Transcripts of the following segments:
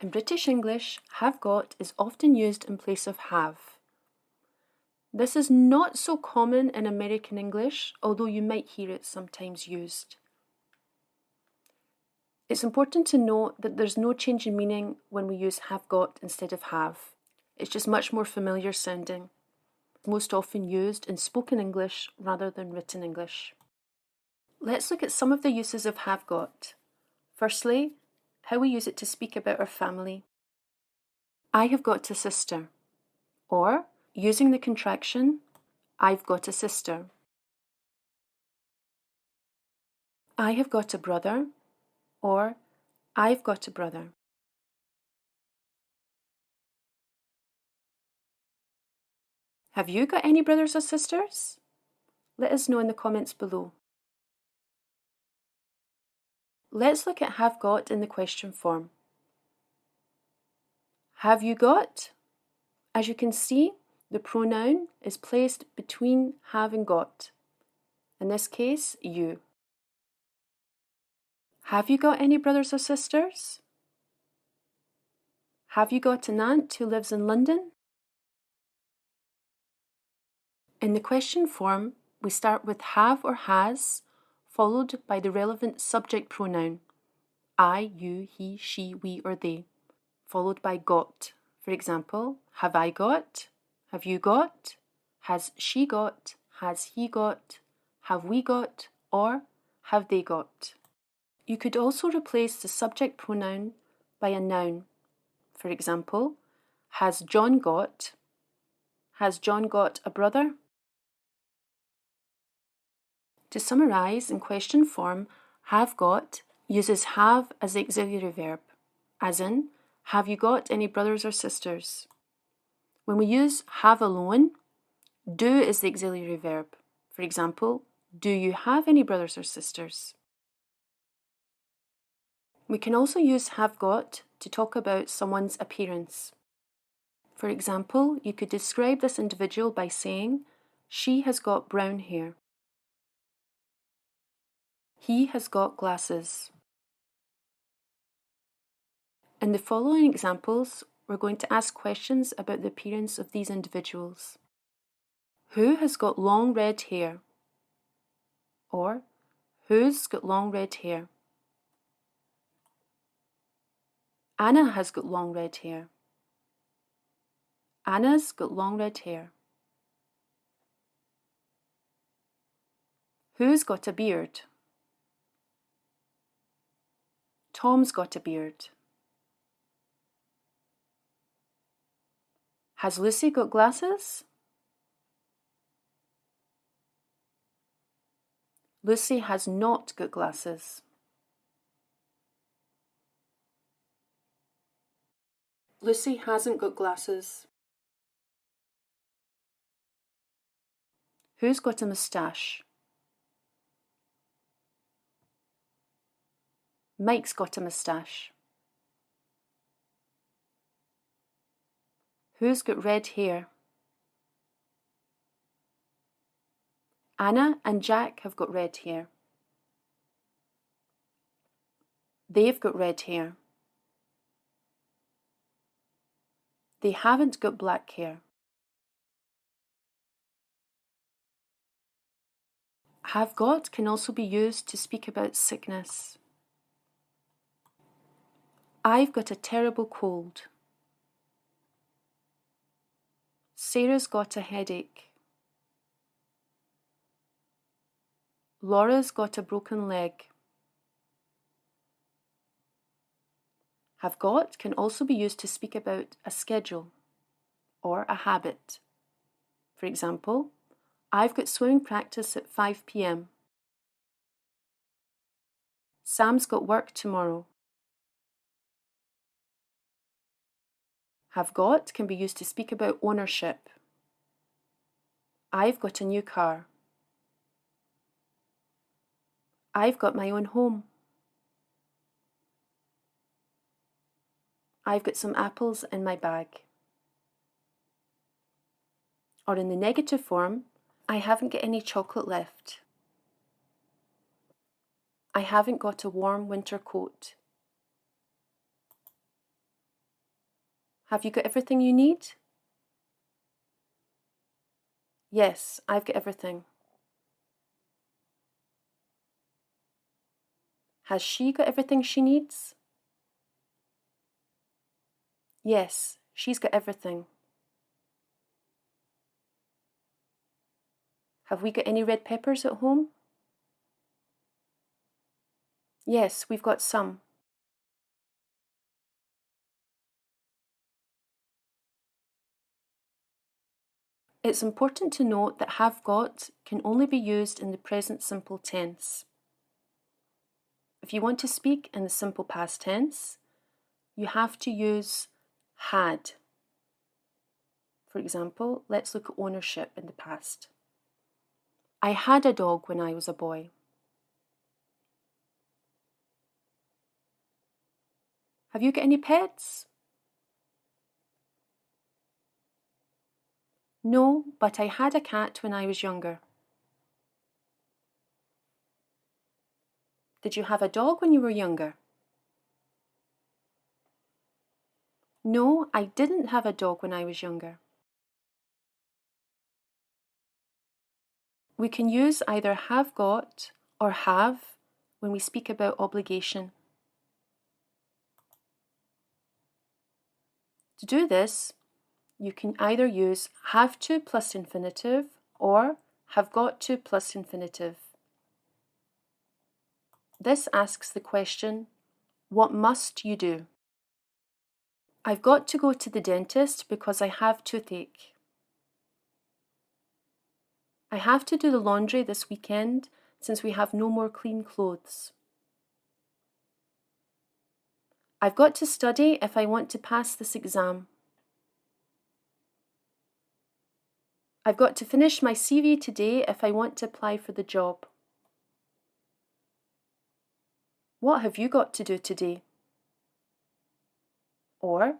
In British English, have got is often used in place of have. This is not so common in American English, although you might hear it sometimes used. It's important to note that there's no change in meaning when we use have got instead of have. It's just much more familiar sounding. Most often used in spoken English rather than written English. Let's look at some of the uses of have got. Firstly, how we use it to speak about our family. I have got a sister, or using the contraction, I've got a sister. I have got a brother, or I've got a brother. Have you got any brothers or sisters? Let us know in the comments below. Let's look at have got in the question form. Have you got? As you can see, the pronoun is placed between have and got. In this case, you. Have you got any brothers or sisters? Have you got an aunt who lives in London? In the question form, we start with have or has, followed by the relevant subject pronoun, I, you, he, she, we, or they, followed by got. For example, have I got? Have you got? Has she got? Has he got? Have we got? Or have they got? You could also replace the subject pronoun by a noun. For example, has John got? Has John got a brother? To summarise, in question form, have got uses have as the auxiliary verb, as in, have you got any brothers or sisters? When we use have alone, do is the auxiliary verb. For example, do you have any brothers or sisters? We can also use have got to talk about someone's appearance. For example, you could describe this individual by saying, she has got brown hair. He has got glasses. In the following examples, we're going to ask questions about the appearance of these individuals. Who has got long red hair? Or, who's got long red hair? Anna has got long red hair. Anna's got long red hair. Who's got a beard? Tom's got a beard. Has Lucy got glasses? Lucy has not got glasses. Lucy hasn't got glasses. Who's got a moustache? Mike's got a moustache. Who's got red hair? Anna and Jack have got red hair. They've got red hair. They haven't got black hair. Have got can also be used to speak about sickness. I've got a terrible cold. Sarah's got a headache. Laura's got a broken leg. Have got can also be used to speak about a schedule or a habit. For example, I've got swimming practice at 5 p.m. Sam's got work tomorrow. Have got can be used to speak about ownership. I've got a new car. I've got my own home. I've got some apples in my bag. Or in the negative form, I haven't got any chocolate left. I haven't got a warm winter coat. Have you got everything you need? Yes, I've got everything. Has she got everything she needs? Yes, she's got everything. Have we got any red peppers at home? Yes, we've got some. It's important to note that have got can only be used in the present simple tense. If you want to speak in the simple past tense, you have to use had. For example, let's look at ownership in the past. I had a dog when I was a boy. Have you got any pets? No, but I had a cat when I was younger. Did you have a dog when you were younger? No, I didn't have a dog when I was younger. We can use either have got or have when we speak about obligation. To do this, you can either use have to plus infinitive or have got to plus infinitive. This asks the question, what must you do? I've got to go to the dentist because I have toothache. I have to do the laundry this weekend since we have no more clean clothes. I've got to study if I want to pass this exam. I've got to finish my CV today if I want to apply for the job. What have you got to do today? Or,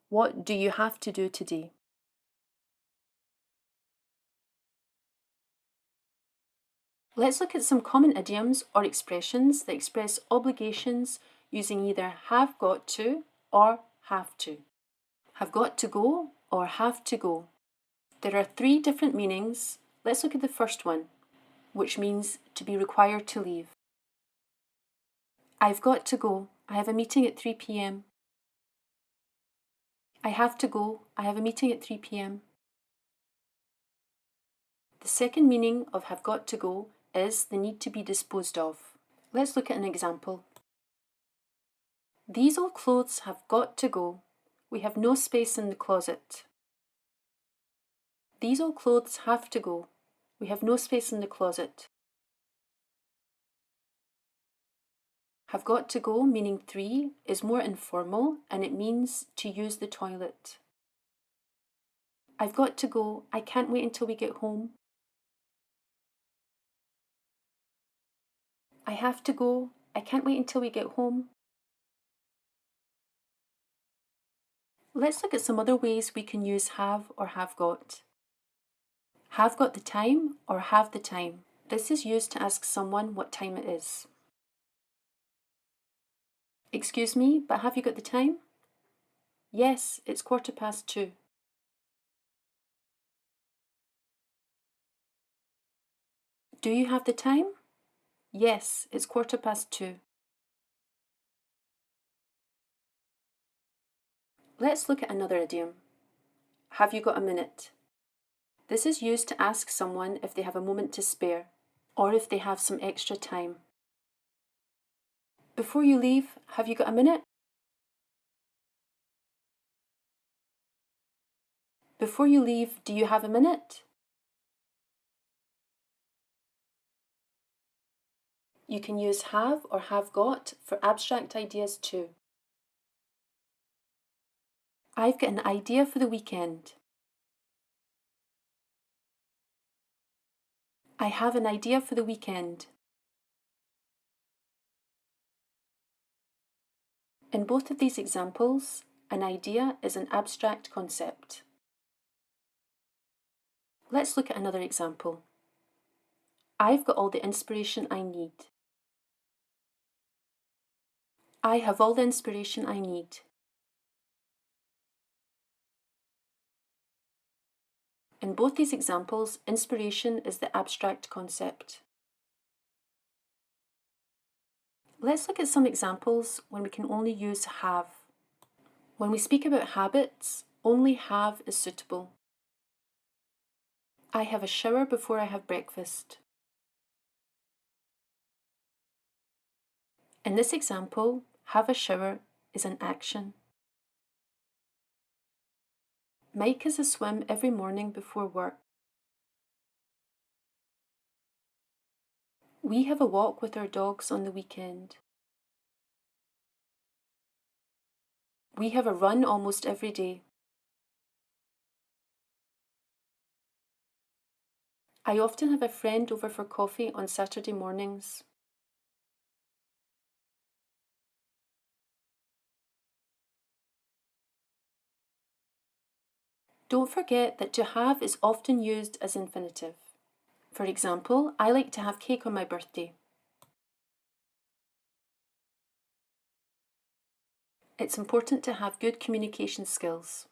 what do you have to do today? Let's look at some common idioms or expressions that express obligations using either have got to or have to. Have got to go or have to go. There are 3 different meanings. Let's look at the first one, which means to be required to leave. I've got to go. I have a meeting at 3 p.m. I have to go. I have a meeting at 3 p.m. The second meaning of have got to go is the need to be disposed of. Let's look at an example. These old clothes have got to go. We have no space in the closet. These old clothes have to go. We have no space in the closet. Have got to go, meaning 3, is more informal and it means to use the toilet. I've got to go. I can't wait until we get home. I have to go. I can't wait until we get home. Let's look at some other ways we can use have or have got. Have got the time or have the time. This is used to ask someone what time it is. Excuse me, but have you got the time? Yes, it's 2:15. Do you have the time? Yes, it's 2:15. Let's look at another idiom. Have you got a minute? This is used to ask someone if they have a moment to spare, or if they have some extra time. Before you leave, have you got a minute? Before you leave, do you have a minute? You can use have or have got for abstract ideas too. I've got an idea for the weekend. I have an idea for the weekend. In both of these examples, an idea is an abstract concept. Let's look at another example. I've got all the inspiration I need. I have all the inspiration I need. In both these examples, inspiration is the abstract concept. Let's look at some examples when we can only use have. When we speak about habits, only have is suitable. I have a shower before I have breakfast. In this example, have a shower is an action. Mike has a swim every morning before work. We have a walk with our dogs on the weekend. We have a run almost every day. I often have a friend over for coffee on Saturday mornings. Don't forget that to have is often used as infinitive. For example, I like to have cake on my birthday. It's important to have good communication skills.